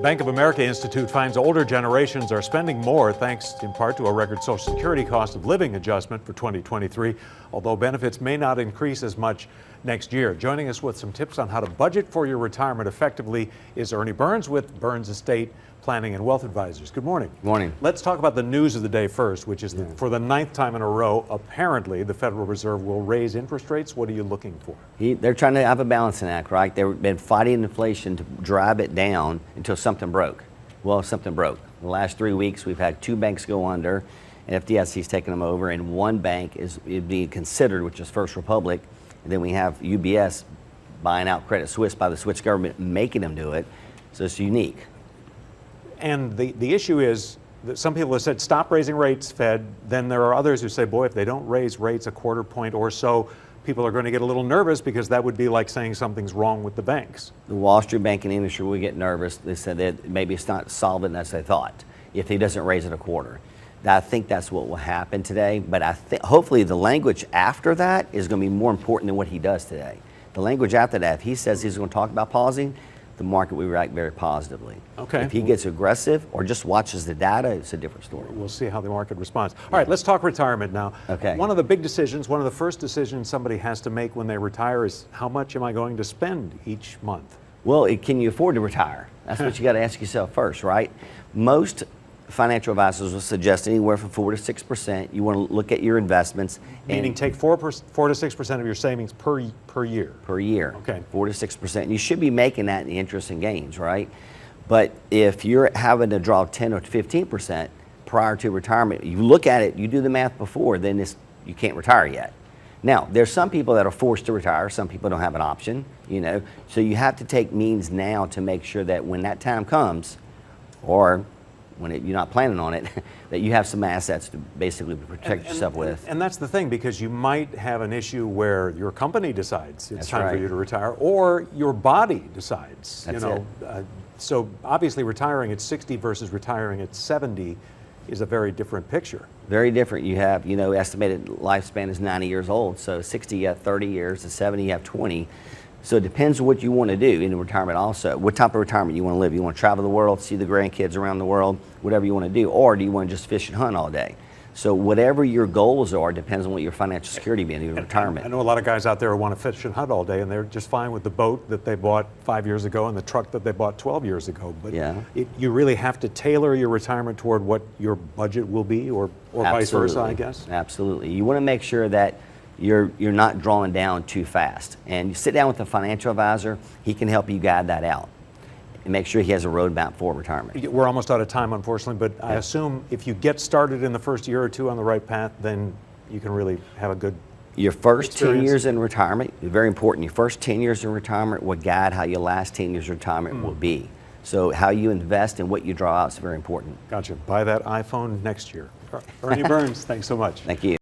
Bank of America Institute finds older generations are spending more thanks in part to a record Social Security cost of living adjustment for 2023, although benefits may not increase as much next year. Joining us with some tips on how to budget for your retirement effectively is Ernie Burns with Burns Estate Planning and Wealth Advisors. Good morning. Good morning. Let's talk about the news of the day first, which is for the 9th time in a row, apparently the Federal Reserve will raise interest rates. What are you looking for? They're trying to have a balancing act, right? They've been fighting inflation to drive it down until something broke. Well, something broke. The last 3 weeks, we've had 2 banks go under, and FDIC's taking them over, and 1 bank is being considered, which is First Republic, and then we have UBS buying out Credit Suisse by the Swiss government, making them do it, so it's unique. And the issue is that some people have said, stop raising rates, Fed. Then there are others who say, boy, if they don't raise rates a quarter point or so, people are going to get a little nervous because that would be like saying something's wrong with the banks. The Wall Street banking industry will get nervous. They said that maybe it's not solvent as they thought if he doesn't raise it a quarter. I think that's what will happen today, but I think hopefully the language after that is going to be more important than what he does today. The language after that, if he says he's going to talk about pausing, the market will react very positively. Okay. If he gets aggressive or just watches the data, it's a different story. We'll see how the market responds. All right, let's talk retirement now. Okay. One of the big decisions, one of the first decisions somebody has to make when they retire is how much am I going to spend each month? Well, can you afford to retire? That's what you got to ask yourself first, right? Most financial advisors will suggest anywhere from 4 to 6%. You want to look at your investments. Meaning take 4 to 6% of your savings per year. Per year. Okay. 4 to 6%. You should be making that in the interest and gains, right? But if you're having to draw 10 or 15% prior to retirement, you look at it, you do the math before, then you can't retire yet. Now, there's some people that are forced to retire. Some people don't have an option, you know. So you have to take means now to make sure that when that time comes, or when you're not planning on it, that you have some assets to basically protect yourself with. And that's the thing, because you might have an issue where your company decides it's time for right. you to retire, or your body decides. That's So obviously retiring at 60 versus retiring at 70 is a very different picture. Very different. You have, estimated lifespan is 90 years old. So 60, you have 30 years. At 70, you have 20. So it depends on what you want to do in retirement also. What type of retirement you want to live. You want to travel the world, see the grandkids around the world, whatever you want to do. Or do you want to just fish and hunt all day? So whatever your goals are depends on what your financial security be in your retirement. I know a lot of guys out there who want to fish and hunt all day, and they're just fine with the boat that they bought 5 years ago and the truck that they bought 12 years ago. But you really have to tailor your retirement toward what your budget will be, or vice versa, I guess. Absolutely. You want to make sure that you're not drawing down too fast. And you sit down with a financial advisor, he can help you guide that out and make sure he has a roadmap for retirement. We're almost out of time, unfortunately, but I assume if you get started in the first year or 2 on the right path, then you can really have a good Your first experience. 10 years in retirement, very important. Your first 10 years in retirement will guide how your last 10 years of retirement will be. So how you invest and what you draw out is very important. Gotcha. Buy that iPhone next year. Ernie Burns, thanks so much. Thank you.